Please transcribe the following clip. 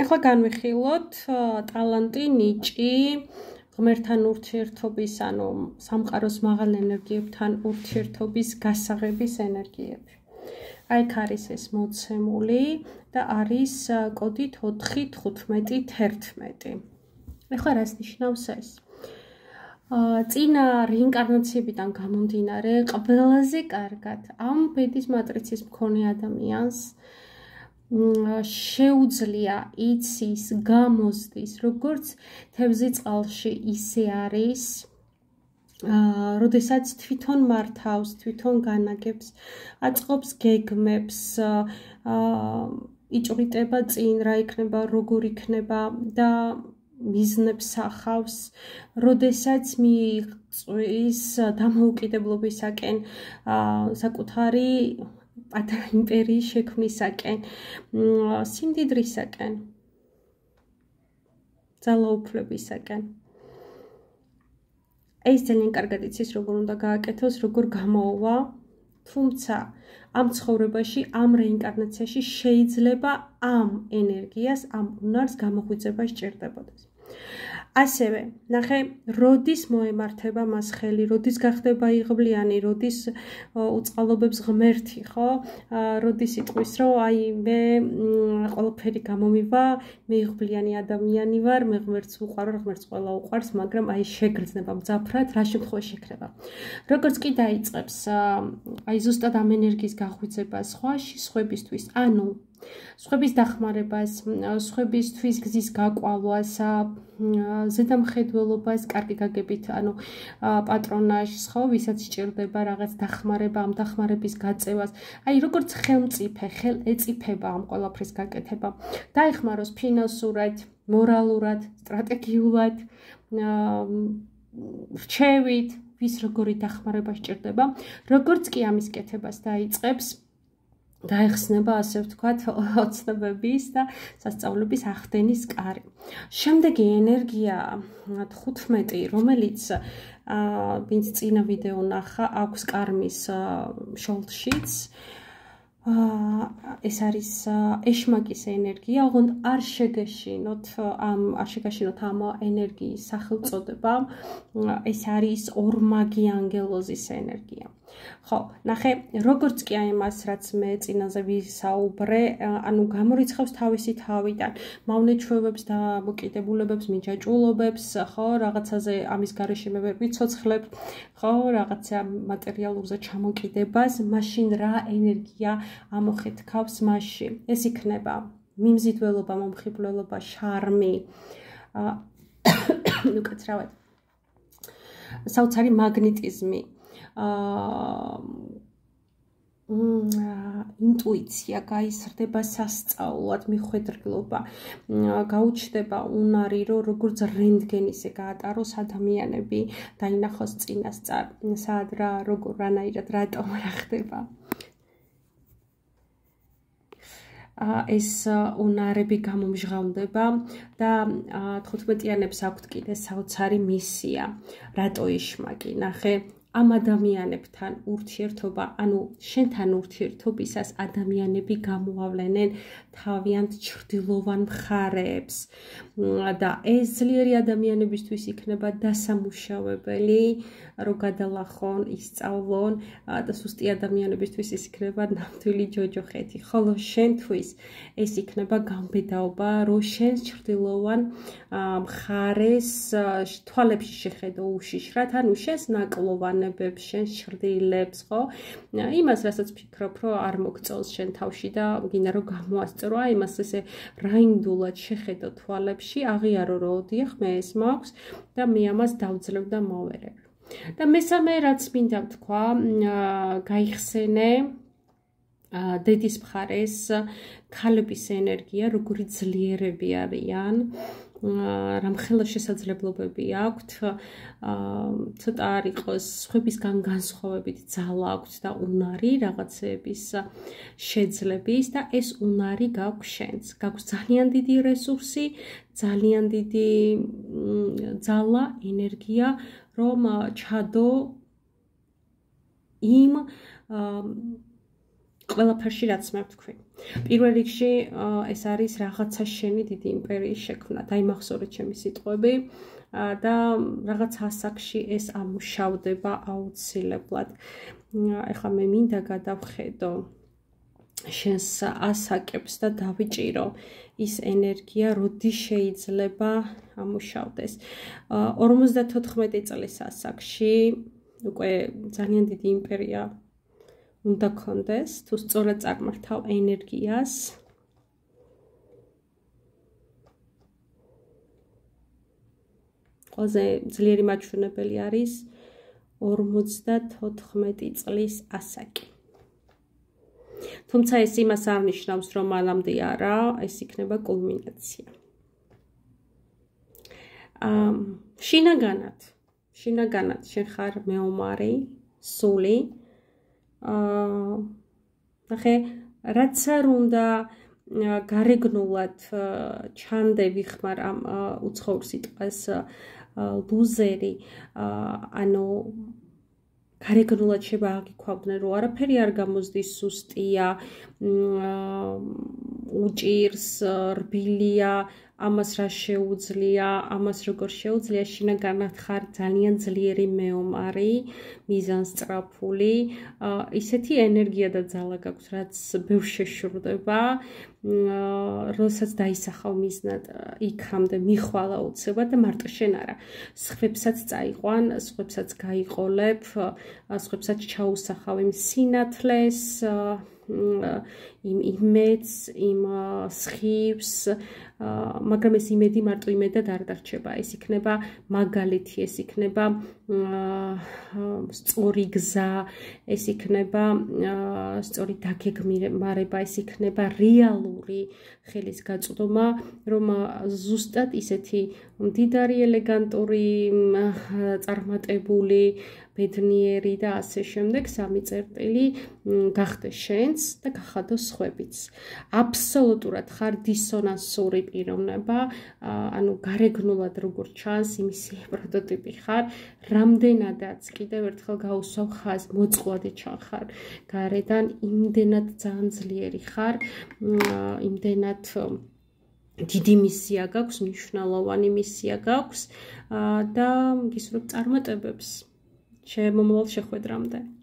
ახლა განვიხილოთ ტალანტი, ნიჭი, ღმერთთან ურთიერთობის, ანუ სამყაროს მაღალ ენერგიებთან ურთიერთობის გასაღების ენერგიები. აი აქ არის ეს მოცემული და არის კოდით 4-15-11. ახლა რას ნიშნავს ეს? წინა რეინკარნაციებიდან გამომდინარე, ყველაზე კარგად ამ ბედის მატრიცის მქონე ადამიანს შეუძლია იცის, გამოსდის, როგორც თევზი წყალში ისე არის, როდესაც თვითონ მართავს, თვითონ განაგებს, აწყობს გეგმებს, იჭრიტება წინ, რა იქნება, როგორ იქნება და მიზნებს ახავს, როდესაც მიიწვის დამოუკიდებლობისაკენ, საკუთარი პატარა იმპერიის შექმნისაკენ, სიმდიდრისაკენ, ძალაუფლებისაკენ. ეს ძალიან კარგად იცის, როგორ უნდა გააკეთოს, როგორ გამოვა, თუმცა ამ ცხოვრებაში, ამ რეინკარნაციაში შეიძლება ამ ენერგიას, ამ უნარს გამოღვიძება სჭირდებოდეს. ასევე, ნახე, როდის მოემართება მას ხელი, როდის გახდება იღბლიანი, როდის უწყალობებს ღმერთი, ხო? როდის იტყვის, რომ აი მე ყველაფერი გამომივა, მე იღბლიანი ადამიანი ვარ, მე ღმერთს უყვარ, ღმერთს ყველა უყვარს, მაგრამ აი შეგრძნება მძაფრად, რა შემთხვევაში შექნება. როგორც კი დაიწყებს აი ზუსტად ამ ენერგიის გაღვიძება სხვაში, სხვებისთვის, ანუ სხვების დახმარებას, სხვებისთვის გზის გაყვავას, ზედამხედველობას, კარგი გაგებით, ანუ პატრონაჟს, ხო, ვისაც სჭირდება რაღაც დახმარება, ამ დახმარების გაწევას, აი როგორც ხელმწიფე, ეწიფება ამ ყველაფრის გაკეთება. დაეხმაროს ფინანსურად, მორალურად, სტრატეგიულად, რჩევით, ვის როგორი დახმარება სჭირდება, როგორც კი ამის კეთებას დაიწყებს, დაეხსნება, ასე ვთქვათ, ოცნებების და სასწაულების ახდენის კარი. შემდეგი ენერგია 15, რომელიც ვინც წინა ვიდეო ნახა, აქვს კარმის შოლდშიც. ეს არის ეშმაკის ენერგია, ოღონდ არ შეგეშინოთ ამ ენერგიის სახელწოდება. ეს არის ორმაგი ანგელოზის ენერგია. ხო, ნახე, როგორც კი აი მას, რაც მე წინაზე ვისაუბრე, ანუ გამორიცხავს თავისი თავიდან, მავნეჩვევებს და მოკიდებულებებს, მიჯაჭვულობებს, ხო, რაღაცაზე ამის გარეშე მე ვერ ვიცოცხლებ, ხო, რაღაცა მატერიალურზე ჩამოკიდებას, მაშინ რა ენერგია ამოხეთქავს მასში. ეს იქნება მიმზიდველობა, მომხიბვლელობა, შარმი, უკაცრავად, საოცარი მაგნეტიზმი, ინტუიცია გაიზრდება სასწაულად, მიხვედრილობა, გაუჩნდება უნარი, რომ როგორც რენტგენისე გაატაროს ადამიანები, დაინახოს წინასწარ, სად რა, როგორ, რანაირად, რატომ რა ხდება. ეს უნარები გამომჟღავნდება და 15-იანებს აქვთ კიდე საოცარი მისია, რატო ეშმაკი, ნახე, ამ ადამიანებთან ურთიერთობა, ანუ შენთან ურთიერთობისას ადამიანები გამოავლენენ თავიანთ ჩრდილოვან მხარეებს და ეს ძლიერი ადამიანებისთვის იქნება დასამუშავებელი, რომ გადალახონ, ისწავლონ და სუსტი ადამიანებისთვის ის იქნება ნამდვილი ჯოჯოხეთი, ხოლო შენთვის ეს იქნება გამბედაობა, რომ შენს ჩრდილოვან მხარეს თვალებში შეხედო უშიშრად, ანუ შენს ნაკლოვანებებს, შენს ჩრდილებს, ხო? იმას, რასაც ფიქრობ, რომ არ მოგწონს შენ თავში და გინდა რომ გამოასწრო, იმას ესე რაინდულად შეხედო თვალებში, აღიარო რომ ოდიახ, მე ეს მაქვს და მე ამას დავძლევ და მოვერებ. და მესამე რაც მინდა ვთქვა, გაიხსენე დედის მხარეს ქალების ენერგია, როგორი ძლიერები არიან, რამხელა შესაძლებლობები აქვთ, ცოტა არ იყოს სხვებისგან განსხვავებით ძალა აქვთ და უნარი რაღაცების შეძლების და ეს უნარი გაქვს შენს. გაქვს ძალიან დიდი რესურსი, ძალიან დიდი ძალა, ენერგია, რომ ჩადო იმ ყველაფერში რაც მე ვთქვი. პირველ რიგში ეს არის რაღაცა შენი დიდი იმპერიის შექმნა. დაიმახსოვრე ჩემი სიტყვები და რაღაც ასაკში ეს ამუშავდება აუცილებლად. ეხლა მე მინდა გადავხედო შენს ასაკებს და დავიჭირო ის ენერგია, როდის შეიძლება ამუშავდეს. 54 წლის ასაკში უკვე ძალიან დიდი იმპერია უნდა გქონდეს, თუ სწორად წარმართავ ენერგიას. ყველაზე ძლიერი მაჩვენებელი არის 54 წლის ასაკი. თუმცა ეს იმას არ ნიშნავს, რომ მანამდე არა, ეს იქნება კულმინაცია. შინაგანად შენ ხარ მეომარი, სული. ნახე, რაც არ უნდა გარეგნულად ჩანდები ხმარ ამ უცხოურ სიტყვას ლუზერი, ანუ გარეგნულად შეიძლება აგიქვავდნენ, რომ არაფერი არ გამოსდის, სუსტია, უჭირს, რბილია, ამას რა შეუძლია, ამას როგორ შეუძლია, შინაგანად ხარ ძალიან ძლიერი მეომარი, მიზანსწრაფული, ისეთი ენერგია და ძალა გაქვს, რაც ბევრ შეშურდება, როდესაც დაისახავ მიზნად, იქამდე მიხვალ აუცილებლად და მარტო შენ არა, სხვებსაც წაიყვან, სხვებსაც გაიყოლებ, სხვებსაც ჩაუსახავ იმ სინათლეს, იმ იმედს, იმ სხივს, მაგრამ ეს იმედი მარტო იმედად არ დარჩება. ეს იქნება მაგალითი, ეს იქნება სწორი გზა, ეს იქნება სწორი დაგეგმარება, ეს იქნება რეალური ხელის გაწვდომა, რომ ზუსტად ისეთი მდიდარი, ელეგანტური, წარმატებული, ბედნიერი და ასე შემდეგ სამი წერტილი გახდეს შენც და გახადო სხვებიც. აბსოლუტურად ხარ დისონანსური პიროვნება, ანუ გარეგნულად როგორ ჩანს, იმისი პროტოტიპი ხარ, რამდენადაც კიდევ ერთხელ გაუსვავ ხაზს, მოწყვლადი ჩანხარ გარედან, იმდენად ძალიან ძლიერი ხარ, იმდენად დიდი მისია გაქვს, მნიშვნელოვანი მისია გაქვს და გისურვებ წარმატებებს. შემომავალ შეხვედრამდე.